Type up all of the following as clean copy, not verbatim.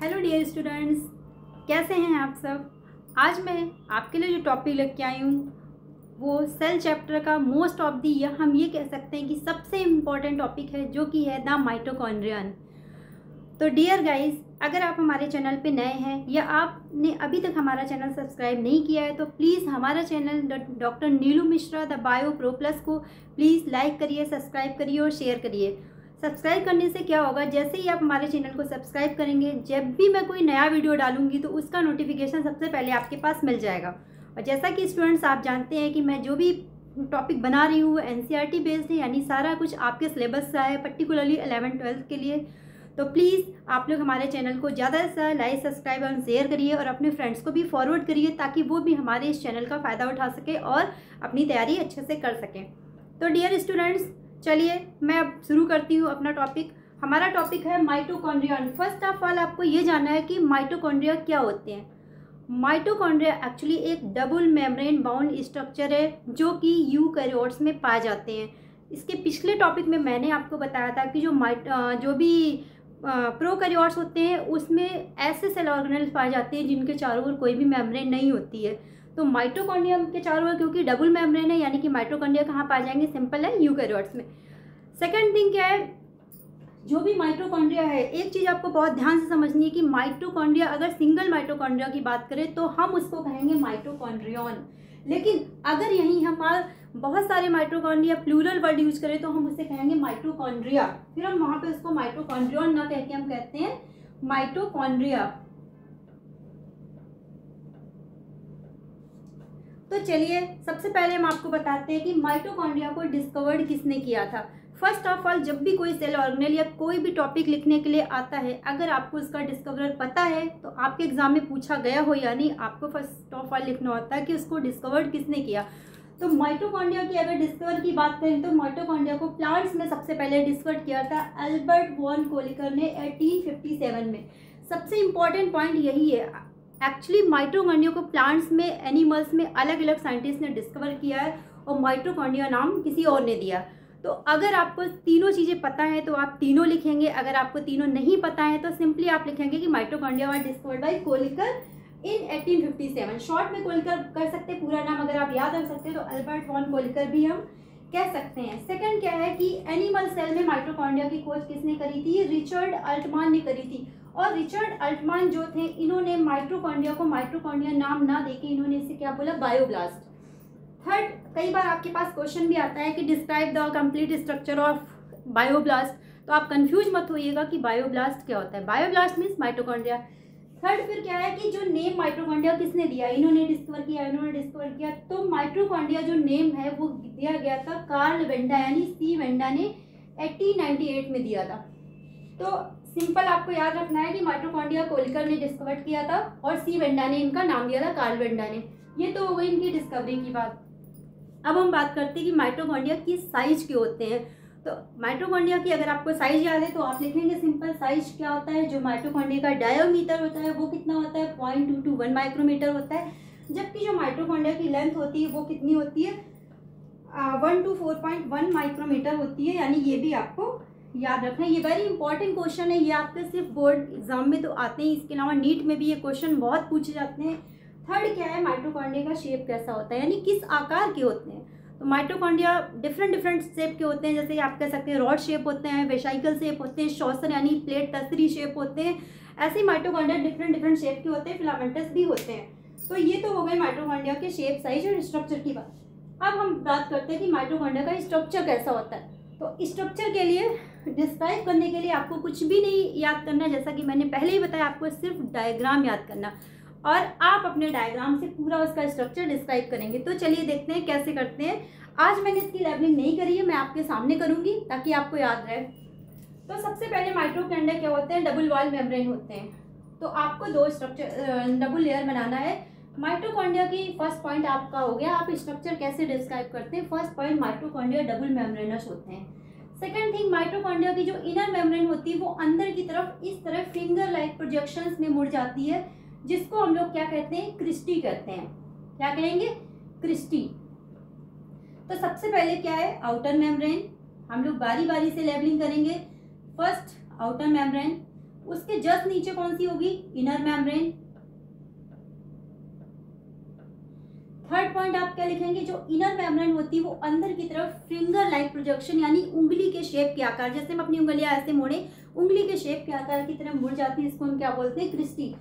Hello dear students, कैसे हैं आप सब। आज मैं आपके लिए जो टॉपिक लेके आई हूँ वो सेल चैप्टर का मोस्ट ऑफ दी, या हम ये कह सकते हैं कि सबसे इम्पॉर्टेंट टॉपिक है, जो कि है द माइटोकॉन्ड्रियन। तो डियर गाइस, अगर आप हमारे चैनल पे नए हैं या आपने अभी तक हमारा चैनल सब्सक्राइब नहीं किया है तो प्लीज़ हमारा channel doctor Neelu Mishra the bio pro plus को प्लीज़ लाइक करिए, सब्सक्राइब करिए और शेयर करिए। सब्सक्राइब करने से क्या होगा, जैसे ही आप हमारे चैनल को सब्सक्राइब करेंगे, जब भी मैं कोई नया वीडियो डालूंगी तो उसका नोटिफिकेशन सबसे पहले आपके पास मिल जाएगा। और जैसा कि स्टूडेंट्स आप जानते हैं कि मैं जो भी टॉपिक बना रही हूँ एनसीईआरटी बेस्ड है, यानी सारा कुछ आपके सिलेबस का है, पर्टिकुलरली 11th-12th के लिए। तो प्लीज़ आप लोग हमारे चैनल को ज़्यादा से ज़्यादा लाइक, सब्सक्राइब और शेयर करिए और अपने फ्रेंड्स को भी फॉरवर्ड करिए, ताकि वो भी हमारे इस चैनल का फ़ायदा उठा सके और अपनी तैयारी अच्छे से कर सकें। तो डियर स्टूडेंट्स, चलिए मैं अब शुरू करती हूँ अपना टॉपिक। हमारा टॉपिक है माइटोकॉन्ड्रियन। फर्स्ट ऑफ ऑल आपको ये जानना है कि माइटोकॉन्ड्रिया क्या होते हैं। माइटोकॉन्ड्रिया एक्चुअली एक डबल मेम्ब्रेन बाउंड स्ट्रक्चर है जो कि यूकैरियोट्स में पाए जाते हैं। इसके पिछले टॉपिक में मैंने आपको बताया था कि जो भी प्रोकैरियोट्स होते हैं उसमें ऐसे सेल ऑर्गेनेल्स पाए जाते हैं जिनके चारों ओर कोई भी मेम्ब्रेन नहीं होती है। तो माइटोकॉन्ड्रिया के चारों ओर क्योंकि डबल मेम्ब्रेन है, यानी कि माइटोकॉन्ड्रिया कहाँ पाए जाएंगे, सिंपल है, यूकैरियोट्स में। सेकंड थिंग क्या है, जो भी माइटोकॉन्ड्रिया है, एक चीज़ आपको बहुत ध्यान से समझनी है कि माइटोकॉन्ड्रिया, अगर सिंगल माइटोकॉन्ड्रिया की बात करें तो हम उसको कहेंगे माइटोकॉन्ड्रियन। लेकिन अगर यहीं हमारे बहुत सारे माइटोकॉन्ड्रिया प्लूरल वर्ड यूज करें तो हम उसे कहेंगे माइटोकॉन्ड्रिया। फिर हम वहां पे उसको माइटोकॉन्ड्रियन ना कह के हम कहते हैं माइटोकॉन्ड्रिया। तो चलिए सबसे पहले हम आपको बताते हैं कि माइटोकॉन्ड्रिया को डिस्कवर्ड किसने किया था। फर्स्ट ऑफ ऑल, जब भी कोई सेल ऑर्गेनेल या कोई भी टॉपिक लिखने के लिए आता है, अगर आपको उसका डिस्कवरर पता है तो आपके एग्जाम में पूछा गया हो या नहीं, आपको फर्स्ट ऑफ ऑल लिखना होता है कि उसको डिस्कवर्ड किसने किया। तो माइटोकॉन्ड्रिया की अगर डिस्कवर की बात करें तो माइटोकॉन्ड्रिया को प्लांट्स में सबसे पहले डिस्कवर किया था अल्बर्ट वॉन कोलिकर ने 1857 में। सबसे इंपॉर्टेंट पॉइंट यही है, एक्चुअली माइटोकॉन्ड्रिया को प्लांट्स में, एनिमल्स में अलग अलग साइंटिस्ट ने डिस्कवर किया है और माइटोकॉन्ड्रिया नाम किसी और ने दिया। तो अगर आपको तीनों चीज़ें पता है तो आप तीनों लिखेंगे, अगर आपको तीनों नहीं पता है तो सिंपली आप लिखेंगे कि mitochondria were discovered by Kolliker in 1857। Short में कोलिकर कर सकते हैं, पूरा नाम अगर आप याद रख सकते हैं तो अल्बर्ट वॉन कोलिकर भी हम कह सकते हैं। सेकंड क्या है कि एनिमल सेल में माइटोकॉन्ड्रिया की खोज किसने करी थी, रिचर्ड अल्टमान ने करी थी। और रिचर्ड अल्टमान जो थे, इन्होंने माइटोकॉन्ड्रिया को माइटोकॉन्ड्रिया नाम ना देके इन्होंने इसे क्या बोला, बायोब्लास्ट। थर्ड, कई बार आपके पास क्वेश्चन भी आता है कि describe the complete structure of bioblast, तो आप कंफ्यूज मत होइएगा कि बायोब्लास्ट क्या होता है। बायोब्लास्ट मीन्स माइटोकॉन्ड्रिया। थर्ड फिर क्या है कि जो नेम माइटोकॉन्ड्रिया किसने दिया, इन्होंने डिस्कवर किया। तो माइटोकॉन्ड्रिया जो नेम है वो दिया गया था कार्ल वेंडा, यानी सी वेंडा ने 1898 में दिया था। तो सिंपल आपको याद रखना है कि माइटोकॉन्ड्रिया कोलिकर ने डिस्कवर किया था और सी वेंडा ने इनका नाम दिया था, कार्ल वेंडा ने। ये तो हो गई इनकी डिस्कवरी की बात। अब हम बात करते हैं कि माइटोकॉन्ड्रिया किस साइज के होते हैं। तो माइटोकॉन्ड्रिया की अगर आपको साइज याद है तो आप लिखेंगे सिंपल, साइज क्या होता है, जो माइटोकॉन्ड्रिया का डायोमीटर होता है वो कितना होता है, 0.2 to 1 माइक्रोमीटर होता है। जबकि जो माइटोकॉन्ड्रिया की लेंथ होती है वो कितनी होती है, 1 to 4.1 माइक्रोमीटर होती है। यानी ये भी आपको याद रखना है। ये वेरी इंपॉर्टेंट क्वेश्चन है, ये आपके सिर्फ बोर्ड एग्जाम में तो आते हैं, इसके अलावा नीट में भी ये क्वेश्चन बहुत पूछे जाते हैं। थर्ड क्या है, माइटोकॉन्ड्रिया का शेप कैसा होता है, यानी किस आकार के होते हैं। तो माइटोकॉन्ड्रिया डिफरेंट शेप के होते हैं, जैसे आप कह सकते हैं रॉड शेप होते हैं, वेसाइकल शेप होते हैं, शॉसर यानी प्लेट टसरी शेप होते हैं। ऐसे ही माइटोकॉन्ड्रिया डिफरेंट शेप के होते हैं, फिलामेंटस भी होते हैं। तो ये तो हो गए माइटोकॉन्ड्रिया के शेप, साइज और स्ट्रक्चर की बात। अब हम बात करते हैं कि माइटोकॉन्ड्रिया का स्ट्रक्चर कैसा होता है। तो स्ट्रक्चर के लिए डिस्क्राइब करने के लिए आपको कुछ भी नहीं याद करना, जैसा कि मैंने पहले ही बताया, आपको सिर्फ डायग्राम याद करना और आप अपने डायग्राम से पूरा उसका स्ट्रक्चर डिस्क्राइब करेंगे। तो चलिए देखते हैं कैसे करते हैं। आज मैंने इसकी लेबलिंग नहीं करी है, मैं आपके सामने करूंगी ताकि आपको याद रहे। तो सबसे पहले माइटोकॉन्ड्रिया क्या होते हैं, डबल वॉल मेम्ब्रेन होते हैं। तो आपको दो स्ट्रक्चर डबल लेयर बनाना है। माइटोकॉन्ड्रिया की फर्स्ट पॉइंट आपका हो गया, आप स्ट्रक्चर कैसे डिस्क्राइब करते हैं। First point, mitochondria double membranous होते हैं। सेकंड थिंग, माइटोकॉन्ड्रिया की जो इनर मेम्ब्रेन होती है वो अंदर की तरफ इस तरह फिंगर लाइक प्रोजेक्शंस में मुड़ जाती है, जिसको हम लोग क्या कहते हैं, क्रिस्टी कहते हैं। क्या कहेंगे, क्रिस्टी। तो सबसे पहले क्या है, आउटर मेम्ब्रेन। हम लोग बारी बारी से लेबलिंग करेंगे। फर्स्ट आउटर मेम्ब्रेन, उसके जस्ट नीचे कौन सी होगी, इनर मेम्ब्रेन। थर्ड पॉइंट आप क्या लिखेंगे, जो इनर मेम्ब्रेन होती है वो अंदर की तरफ फिंगर लाइक प्रोजेक्शन यानी उंगली के शेप के आकार, जैसे हम अपनी उंगलियां ऐसे मोड़े उंगली के शेप के आकार की तरह मुड़ जाती है, इसको हम क्या बोलते हैं, क्रिस्टी।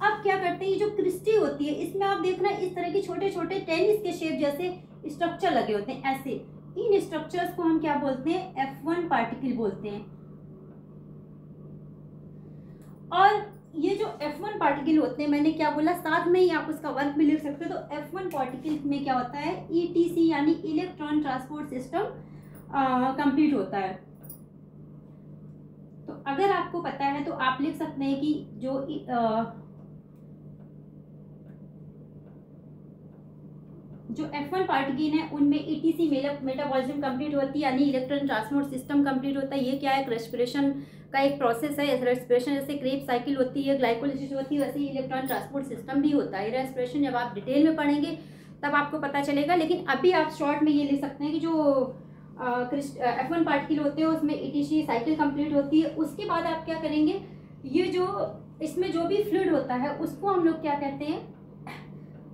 अब क्या करते हैं, ये जो क्रिस्टी होती है इसमें आप देखना इस तरह के छोटे छोटे टेनिस के शेप जैसे स्ट्रक्चर लगे होते हैं ऐसे, इन स्ट्रक्चर्स को हम क्या बोलते हैं, F1 पार्टिकल बोलते हैं। और ये जो F1 पार्टिकल होते हैं, मैंने क्या बोला, साथ में ही आप उसका वर्क भी लिख सकते हो। तो F1 पार्टिकल में क्या होता है, ETC यानी इलेक्ट्रॉन ट्रांसपोर्ट सिस्टम कंप्लीट होता है। तो अगर आपको पता है तो आप लिख सकते हैं कि जो F1 पार्टिकल है उनमें ETC मेटाबॉलिज्म कंप्लीट होती है यानी इलेक्ट्रॉन ट्रांसपोर्ट सिस्टम कंप्लीट होता है। ये क्या है, रेस्पिरेशन का एक प्रोसेस है। रेस्पिरेशन जैसे क्रेब साइकिल होती है, ग्लाइकोलिसिस होती है, वैसे ही इलेक्ट्रॉन ट्रांसपोर्ट सिस्टम भी होता है। रेस्पिरेशन जब आप डिटेल में पढ़ेंगे तब आपको पता चलेगा, लेकिन अभी आप शॉर्ट में ये लिख सकते हैं कि जो F1 पार्टिकल होते हैं उसमें ETC साइकिल कंप्लीट होती है। उसके बाद आप क्या करेंगे, ये जो इसमें जो भी फ्लूइड होता है उसको हम लोग क्या कहते हैं,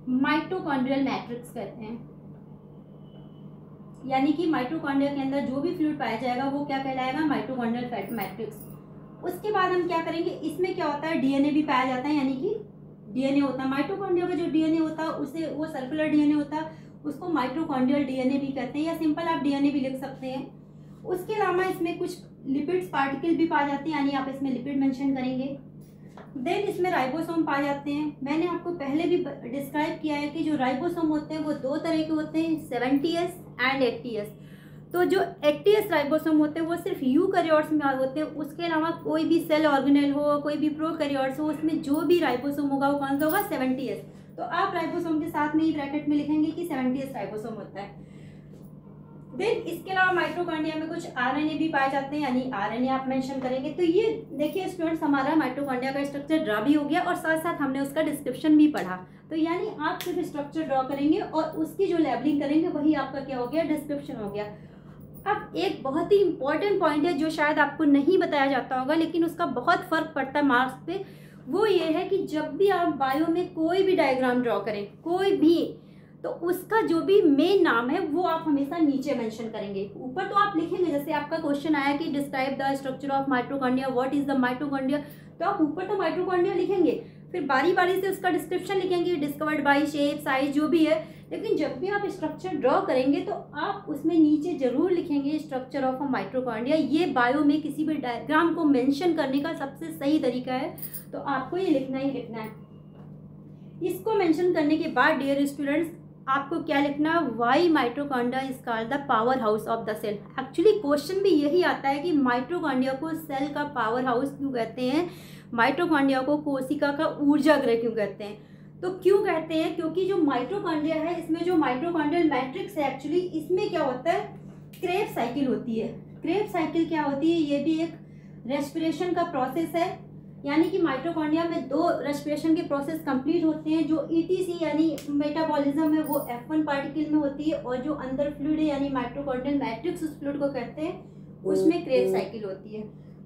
माइटोकॉन्ड्रियल मैट्रिक्स कहते हैं। यानी कि माइटोकॉन्ड्रिया के अंदर जो भी फ्लूइड पाया जाएगा वो क्या कहलाएगा, माइटोकॉन्ड्रियल मैट्रिक्स। उसके बाद हम क्या करेंगे, इसमें क्या होता है, DNA भी पाया जाता है, यानी कि DNA होता है माइटोकॉन्ड्रिया का जो DNA होता है उसे वो सर्कुलर DNA होता है, उसको माइटोकॉन्ड्रियल DNA भी कहते हैं, या सिंपल आप DNA भी लिख सकते हैं। उसके अलावा इसमें कुछ लिपिड्स पार्टिकल भी पाए जाते हैं, यानी आप इसमें लिपिड मेंशन करेंगे। देन इसमें राइबोसोम पाए जाते हैं। मैंने आपको पहले भी डिस्क्राइब किया है कि जो राइबोसोम होते हैं वो दो तरह के होते हैं, 70S एंड 80S। तो जो 80S राइबोसोम होते हैं वो सिर्फ यूकैरियोट्स में होते हैं। उसके अलावा कोई भी सेल ऑर्गेनेल हो, कोई भी प्रोकैरियोट्स हो, उसमें जो भी राइबोसोम होगा वो कौन सा होगा, 70S। तो आप राइबोसोम के साथ में ही ब्रैकेट में लिखेंगे कि 70S राइबोसोम होता है। देन इसके अलावा माइटोकॉन्ड्रिया में कुछ RNA भी पाए जाते हैं, यानी RNA आप मेंशन करेंगे। तो ये देखिए स्टूडेंट्स, हमारा माइटोकॉन्ड्रिया का स्ट्रक्चर ड्रा भी हो गया और साथ साथ हमने उसका डिस्क्रिप्शन भी पढ़ा। तो यानी आप सिर्फ स्ट्रक्चर ड्रॉ करेंगे और उसकी जो लेबलिंग करेंगे वही आपका क्या हो गया, डिस्क्रिप्शन हो गया। अब एक बहुत ही इंपॉर्टेंट पॉइंट है जो शायद आपको नहीं बताया जाता होगा, लेकिन उसका बहुत फर्क पड़ता है मार्क्स पे। वो ये है कि जब भी आप बायो में कोई भी डायग्राम ड्रॉ करें, कोई भी, तो उसका जो भी मेन नाम है वो आप हमेशा नीचे मेंशन करेंगे। ऊपर तो आप लिखेंगे, जैसे आपका क्वेश्चन आया कि describe the structure of mitochondria, what is the mitochondria, तो आप ऊपर तो माइटोकॉन्ड्रिया लिखेंगे, फिर बारी बारी से उसका डिस्क्रिप्शन लिखेंगे, डिस्कवर्ड बाय, शेप, साइज जो भी है। लेकिन जब भी आप स्ट्रक्चर ड्रॉ करेंगे तो आप उसमें नीचे जरूर लिखेंगे स्ट्रक्चर ऑफ अ माइटोकॉन्ड्रिया। ये बायो में किसी भी डायग्राम को मेंशन करने का सबसे सही तरीका है, तो आपको ये लिखना ही लिखना है। इसको मेंशन करने के बाद डियर स्टूडेंट्स आपको क्या लिखना है, why mitochondria is called the power house of the cell. Actually question भी यही आता है कि माइटोकॉन्ड्रिया को सेल का पावर हाउस क्यों कहते हैं, माइटोकॉन्ड्रिया को कोशिका का ऊर्जा गृह क्यों कहते हैं। तो क्यों कहते हैं, क्योंकि जो माइटोकॉन्ड्रिया है इसमें जो माइटोकॉन्ड्रियल मैट्रिक्स है, एक्चुअली इसमें क्या होता है, क्रेब साइकिल होती है। क्रेब साइकिल क्या होती है, ये भी एक रेस्पिरेशन का प्रोसेस है, यानी कि माइटोकॉन्ड्रिया में दो रेस्पिरेशन के प्रोसेस कंप्लीट होते हैं। जो ETC यानी मेटाबॉलिज्म है वो F1 पार्टिकल में होती है, और जो अंदर फ्लूइड है यानी माइटोकॉन्ड्रियल मैट्रिक्स उस फ्लूइड को कहते हैं, उसमें क्रेब साइकिल होती है।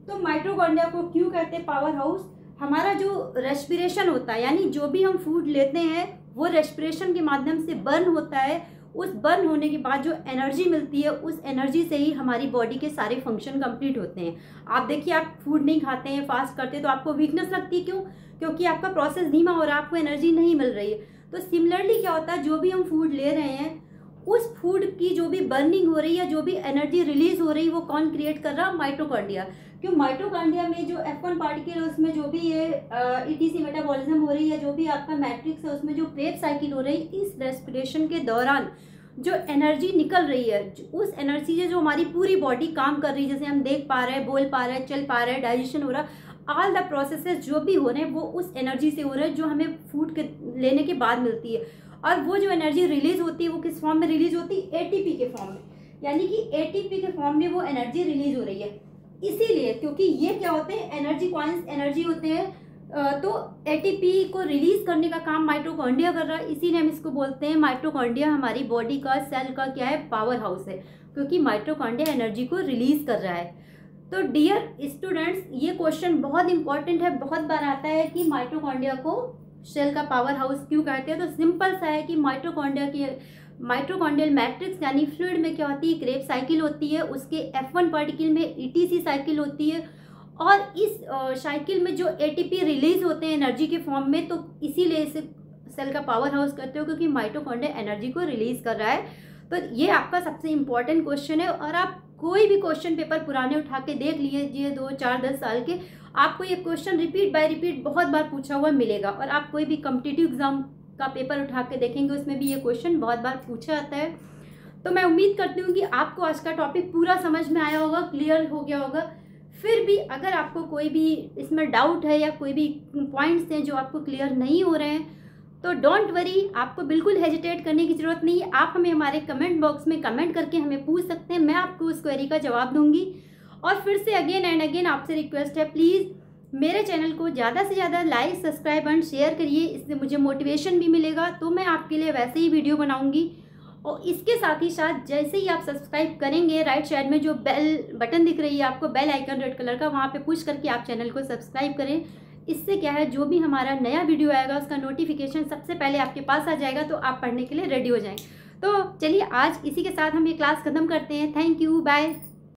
तो माइटोकॉन्ड्रिया को क्यों कहते हैं पावर हाउस, हमारा जो रेस्पिरेशन होता है, यानी जो भी हम फूड लेते हैं वो रेस्पिरेशन के माध्यम से बर्न होता है। उस बर्न होने के बाद जो एनर्जी मिलती है, उस एनर्जी से ही हमारी बॉडी के सारे फंक्शन कंप्लीट होते हैं। आप देखिए, आप फूड नहीं खाते हैं, फास्ट करते हैं, तो आपको वीकनेस लगती है, क्यों, क्योंकि आपका प्रोसेस धीमा हो रहा है, आपको एनर्जी नहीं मिल रही है। तो सिमिलरली क्या होता है, जो भी हम फूड ले रहे हैं उस फूड की जो भी बर्निंग हो रही है, जो भी एनर्जी रिलीज हो रही है, वो कौन क्रिएट कर रहा है, माइटोकॉन्ड्रिया। क्यों, माइटोकॉन्ड्रिया में जो F1 पार्टिकल है उसमें जो भी ये ETC मेटाबॉलिज्म हो रही है, जो भी आपका मैट्रिक्स है उसमें जो क्रेब साइकिल हो रही है, इस रेस्पिरेशन के दौरान जो एनर्जी निकल रही है, उस एनर्जी से जो हमारी पूरी बॉडी काम कर रही है, जैसे हम देख पा रहे हैं, बोल पा रहे हैं, चल पा रहे हैं, डाइजेशन हो रहा है, ऑल द प्रोसेसेस जो भी हो रहे हैं वो उस एनर्जी से हो रहे हैं जो हमें फूड के लेने के बाद मिलती है। और वो जो एनर्जी रिलीज होती है वो किस फॉर्म में रिलीज होती है, ATP के फॉर्म में, यानी कि ATP के फॉर्म में वो एनर्जी रिलीज हो रही है। इसीलिए, क्योंकि ये क्या होते हैं, एनर्जी कॉइन्स एनर्जी होते हैं, तो ATP को रिलीज करने का काम माइटोकॉन्ड्रिया कर रहा है। इसीलिए हम इसको बोलते हैं माइटोकॉन्ड्रिया हमारी बॉडी का, सेल का क्या है, पावर हाउस है, क्योंकि माइटोकॉन्ड्रिया एनर्जी को रिलीज कर रहा है। तो डियर स्टूडेंट्स, ये क्वेश्चन बहुत इंपॉर्टेंट है, बहुत बार आता है कि माइटोकॉन्ड्रिया को सेल का पावर हाउस क्यों कहते हैं। तो सिंपल सा है कि माइटोकॉन्ड्रियल मैट्रिक्स यानी फ्लूइड में क्या होती है, क्रेब्स साइकिल होती है, उसके F1 पार्टिकल में ETC साइकिल होती है, और इस साइकिल में जो ATP रिलीज होते हैं एनर्जी के फॉर्म में, तो इसीलिए इसे सेल का पावर हाउस कहते हो, क्योंकि माइटोकॉन्ड्रिया एनर्जी को रिलीज कर रहा है। तो ये आपका सबसे इंपॉर्टेंट क्वेश्चन है, और आप कोई भी क्वेश्चन पेपर पुराने उठा के देख लीजिए, 2, 4, 10 साल के, आपको ये क्वेश्चन रिपीट बाय रिपीट बहुत बार पूछा हुआ मिलेगा। और आप कोई भी कॉम्पिटिटिव एग्जाम का पेपर उठा के देखेंगे, उसमें भी ये क्वेश्चन बहुत बार पूछा जाता है। तो मैं उम्मीद करती हूँ कि आपको आज का टॉपिक पूरा समझ में आया होगा, क्लियर हो गया होगा। फिर भी अगर आपको कोई भी इसमें डाउट है या कोई भी पॉइंट्स हैं जो आपको क्लियर नहीं हो रहे हैं, तो डोंट वरी, आपको बिल्कुल हेजिटेट करने की ज़रूरत नहीं है। आप हमें हमारे कमेंट बॉक्स में कमेंट करके हमें पूछ सकते हैं, मैं आपको उस क्वेरी का जवाब दूंगी। और फिर से अगेन एंड अगेन आपसे रिक्वेस्ट है, प्लीज़ मेरे चैनल को ज़्यादा से ज़्यादा लाइक, सब्सक्राइब एंड शेयर करिए, इससे मुझे मोटिवेशन भी मिलेगा। तो मैं आपके लिए वैसे ही वीडियो बनाऊँगी। और इसके साथ ही साथ जैसे ही आप सब्सक्राइब करेंगे, राइट साइड में जो बेल बटन दिख रही है आपको, बेल आइकन रेड कलर का, वहाँ पे पुश करके आप चैनल को सब्सक्राइब करें। इससे क्या है, जो भी हमारा नया वीडियो आएगा उसका नोटिफिकेशन सबसे पहले आपके पास आ जाएगा, तो आप पढ़ने के लिए रेडी हो जाएंगे। तो चलिए आज इसी के साथ हम ये क्लास ख़त्म करते हैं। Thank you, bye.